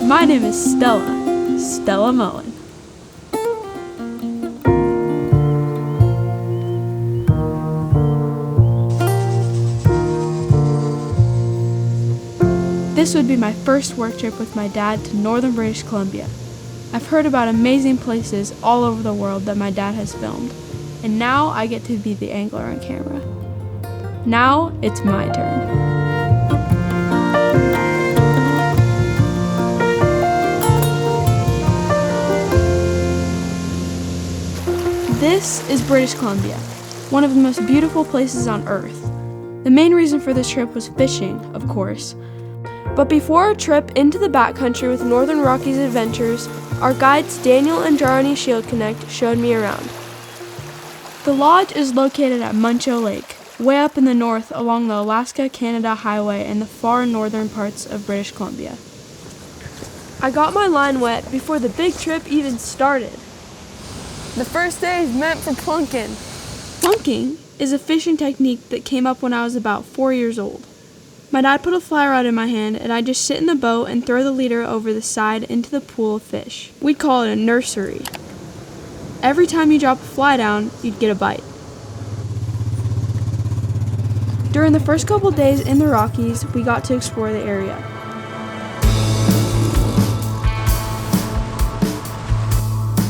My name is Stella Moen. This would be my first work trip with my dad to northern British Columbia. I've heard about amazing places all over the world that my dad has filmed, and now I get to be the angler on camera. Now it's my turn. This is British Columbia, one of the most beautiful places on Earth. The main reason for this trip was fishing, of course. But before our trip into the backcountry with Northern Rockies Adventures, our guides Daniel and Yareni Schildknecht showed me around. The lodge is located at Muncho Lake, way up in the north along the Alaska-Canada Highway in the far northern parts of British Columbia. I got my line wet before the big trip even started. The first day is meant for plunking. Plunking is a fishing technique that came up when I was about 4 years old. My dad put a fly rod in my hand, and I'd just sit in the boat and throw the leader over the side into the pool of fish. We'd call it a nursery. Every time you drop a fly down, you'd get a bite. During the first couple days in the Rockies, we got to explore the area.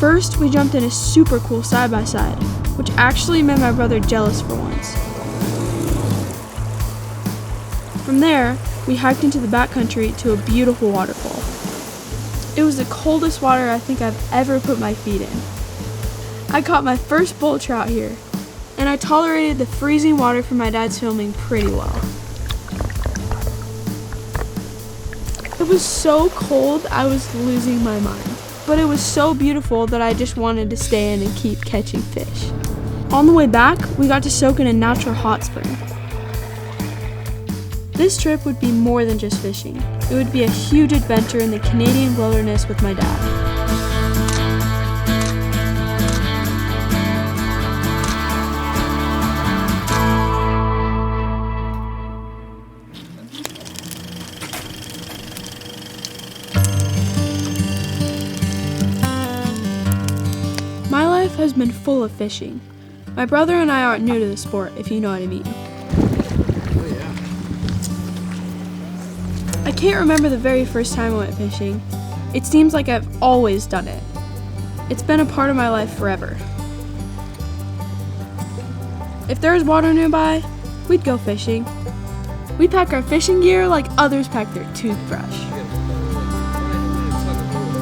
First, we jumped in a super cool side-by-side, which actually made my brother jealous for once. From there, we hiked into the backcountry to a beautiful waterfall. It was the coldest water I think I've ever put my feet in. I caught my first bull trout here, and I tolerated the freezing water from my dad's filming pretty well. It was so cold I was losing my mind, but it was so beautiful that I just wanted to stay in and keep catching fish. On the way back, we got to soak in a natural hot spring. This trip would be more than just fishing. It would be a huge adventure in the Canadian wilderness with my dad. My life has been full of fishing. My brother and I aren't new to the sport, if you know what I mean. I can't remember the very first time I went fishing. It seems like I've always done it. It's been a part of my life forever. If there was water nearby, we'd go fishing. We pack our fishing gear like others pack their toothbrush.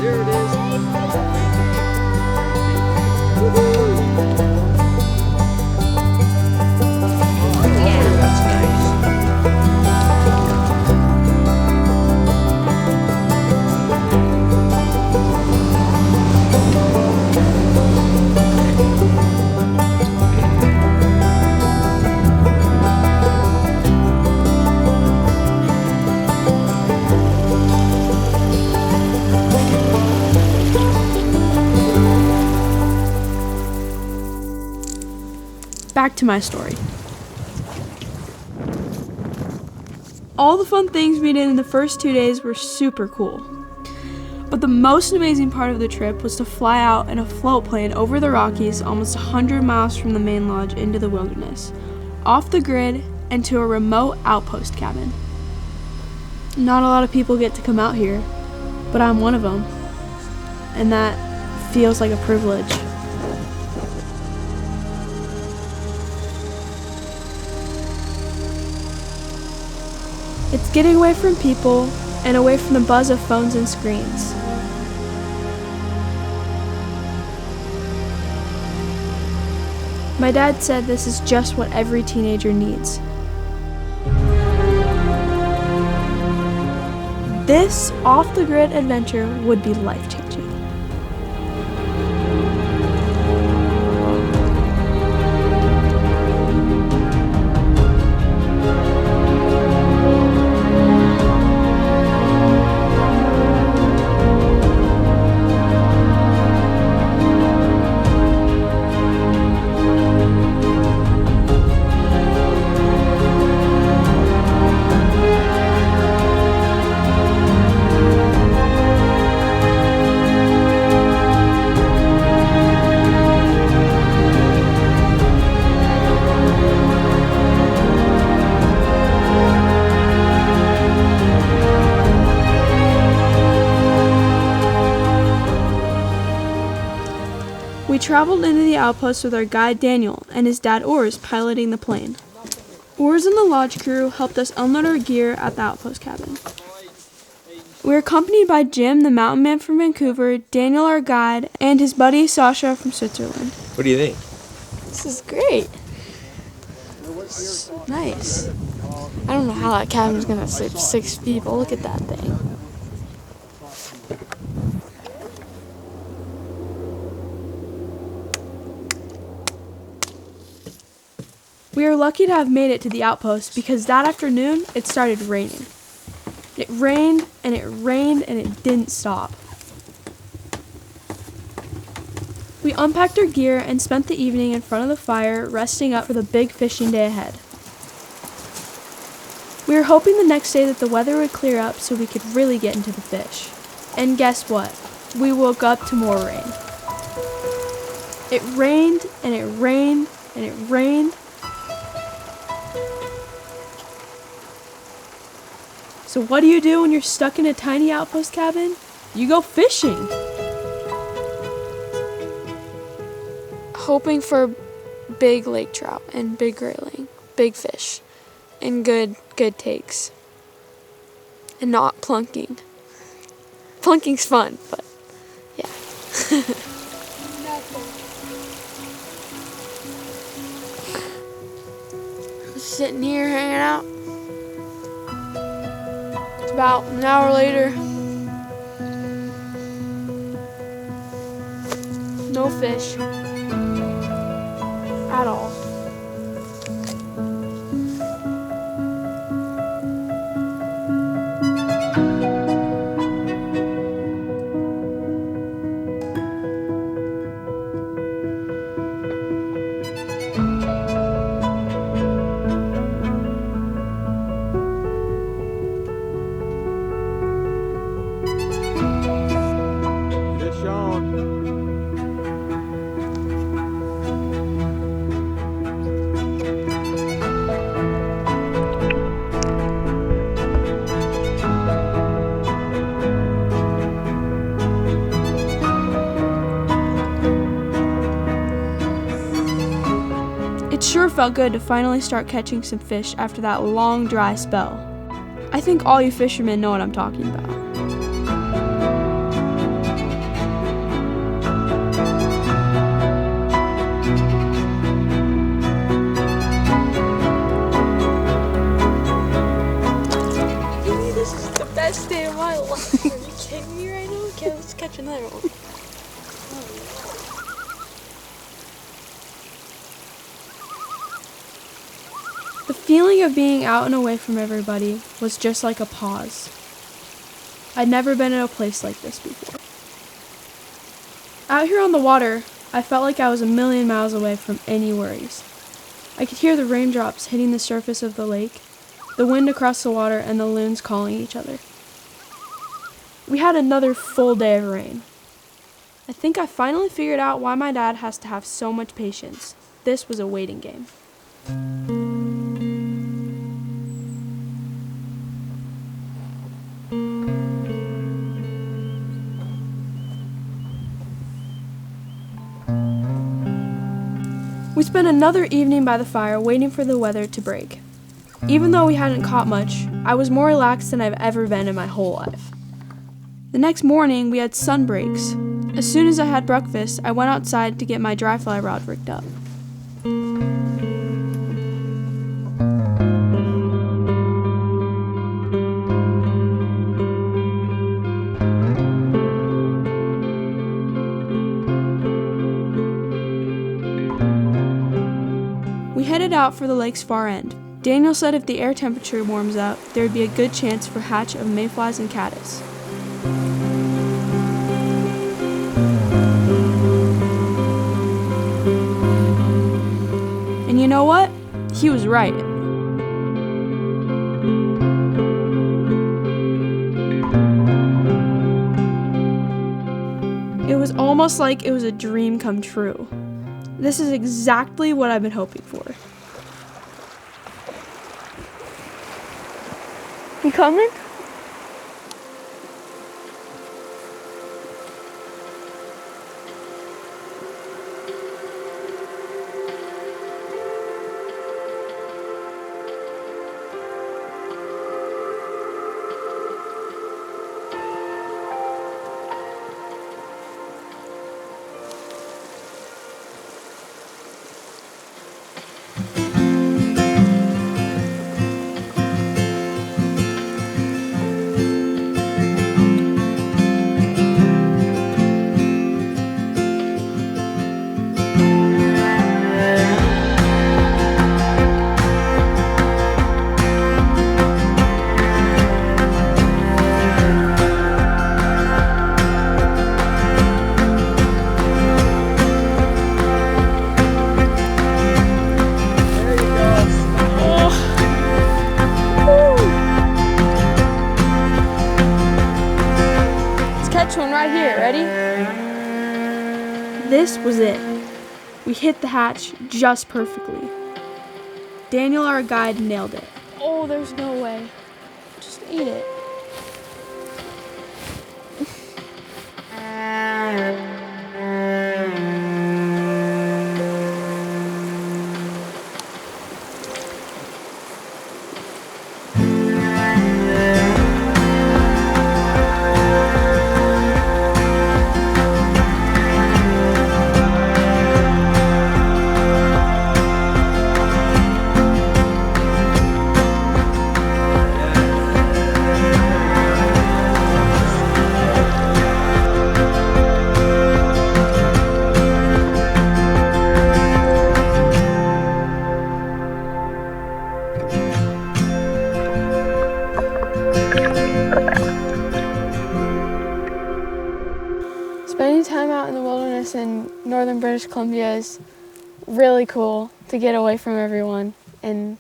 There it is. Back to my story. All the fun things we did in the first 2 days were super cool. But the most amazing part of the trip was to fly out in a float plane over the Rockies almost 100 miles from the main lodge into the wilderness, off the grid and to a remote outpost cabin. Not a lot of people get to come out here, but I'm one of them, and that feels like a privilege. It's getting away from people and away from the buzz of phones and screens. My dad said this is just what every teenager needs. This off-the-grid adventure would be life-changing. We traveled into the outpost with our guide Daniel and his dad Ors piloting the plane. Ors and the lodge crew helped us unload our gear at the outpost cabin. We were accompanied by Jim, the mountain man from Vancouver, Daniel, our guide, and his buddy Sasha from Switzerland. What do you think? This is great. It's nice. I don't know how that cabin's gonna sleep 6 people. Look at that thing. We were lucky to have made it to the outpost because that afternoon it started raining. It rained and it rained and it didn't stop. We unpacked our gear and spent the evening in front of the fire resting up for the big fishing day ahead. We were hoping the next day that the weather would clear up so we could really get into the fish. And guess what? We woke up to more rain. It rained and it rained and it rained. So what do you do when you're stuck in a tiny outpost cabin? You go fishing. Hoping for big lake trout and big grayling, big fish, and good takes. And not plunking. Plunking's fun, but yeah. Sitting here hanging out. It's about an hour later. No fish. At all. Fish on. It sure felt good to finally start catching some fish after that long dry spell. I think all you fishermen know what I'm talking about. This is the best day of my life. Are you kidding me right now? Okay, let's catch another one. The feeling of being out and away from everybody was just like a pause. I'd never been in a place like this before. Out here on the water, I felt like I was a million miles away from any worries. I could hear the raindrops hitting the surface of the lake, the wind across the water, and the loons calling each other. We had another full day of rain. I think I finally figured out why my dad has to have so much patience. This was a waiting game. We spent another evening by the fire waiting for the weather to break. Even though we hadn't caught much, I was more relaxed than I've ever been in my whole life. The next morning, we had sun breaks. As soon as I had breakfast, I went outside to get my dry fly rod rigged up. We headed out for the lake's far end. Daniel said if the air temperature warms up, there would be a good chance for hatch of mayflies and caddis. And you know what? He was right. It was almost like it was a dream come true. This is exactly what I've been hoping for. You coming? this was it. We hit the hatch just perfectly. Daniel, our guide, nailed it. Oh, there's no way. Just eat it. Spending time out in the wilderness in northern British Columbia is really cool to get away from everyone and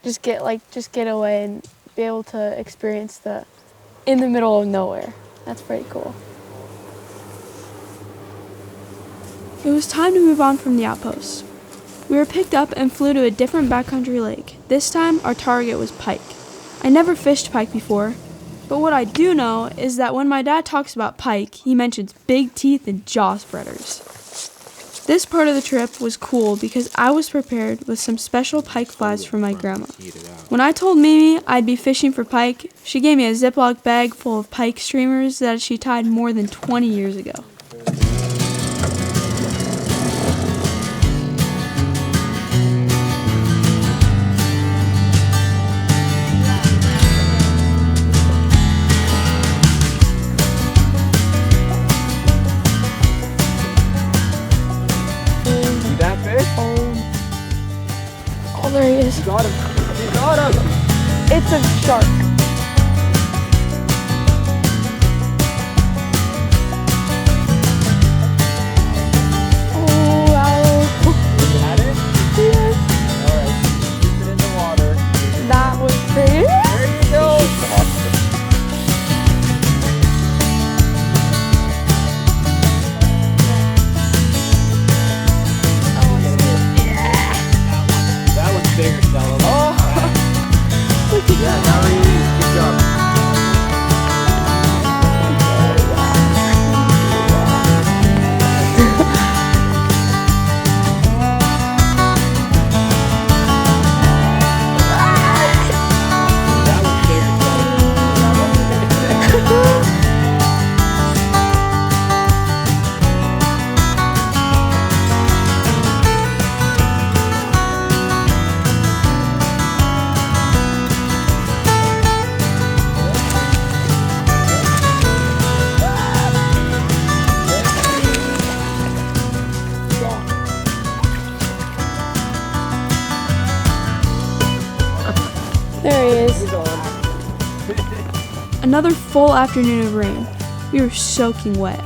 just get away and be able to experience the in the middle of nowhere. That's pretty cool. It was time to move on from the outpost. We were picked up and flew to a different backcountry lake. This time, our target was pike. I never fished pike before, but what I do know is that when my dad talks about pike, he mentions big teeth and jaw spreaders. This part of the trip was cool because I was prepared with some special pike flies from my grandma. When I told Mimi I'd be fishing for pike, she gave me a Ziploc bag full of pike streamers that she tied more than 20 years ago. Oh, there he is. You got him. You got him. It's a shark. Oh, wow. You had it? Yes. All right. Keep it in the water. That was pretty. There you go. That one's bigger, Stella. Oh. Look at Yeah, now we're eating. Good job. That one's bigger, Stella. There he is. He's on. Another full afternoon of rain. We were soaking wet.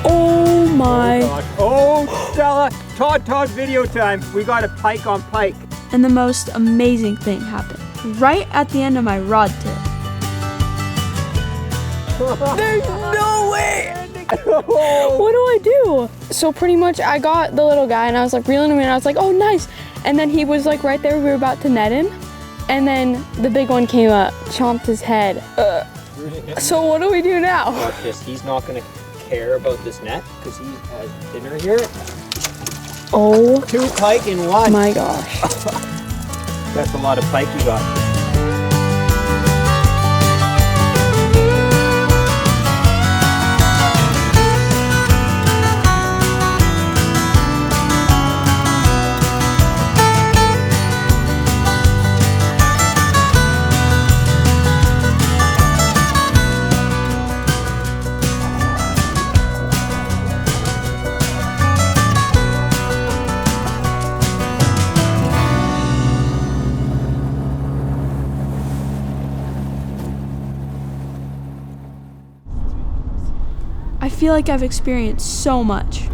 Oh my. Oh, Stella. Todd, video time. We got a pike on pike. And the most amazing thing happened. Right at the end of my rod tip. There's no way. What do I do? So pretty much I got the little guy and I was like reeling him in. I was like, oh, nice. And then he was like right there. We were about to net him. And then the big one came up, chomped his head. So what do we do now? Watch this. He's not going to care about this net because he has dinner here. Oh 2 pike in 1. my gosh. That's a lot of pike you got. I feel like I've experienced so much.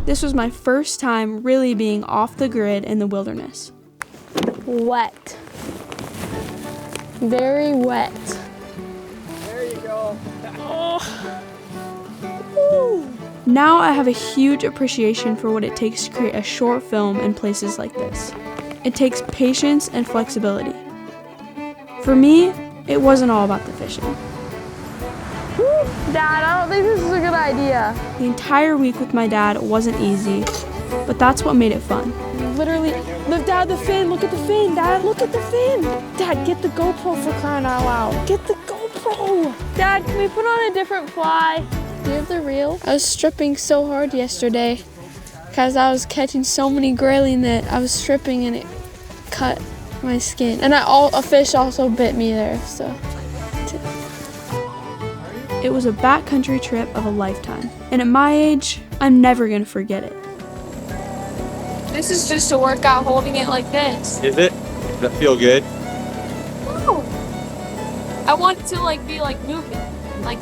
This was my first time really being off the grid in the wilderness. Wet. Very wet. There you go. Now I have a huge appreciation for what it takes to create a short film in places like this. It takes patience and flexibility. For me, it wasn't all about the fishing. Dad, I don't think this is a good idea. The entire week with my dad wasn't easy, but that's what made it fun. Literally, look, Dad, the fin. Look at the fin, Dad. Look at the fin. Dad, get the GoPro for crying out loud. Get the GoPro. Dad, can we put on a different fly? Do you have the reel? I was stripping so hard yesterday because I was catching so many grayling that I was stripping and it cut my skin. And a fish also bit me there, so. It was a backcountry trip of a lifetime, and at my age, I'm never gonna forget it. This is just a workout holding it like this. Is it? Does that feel good? No. I want it to be moving. Like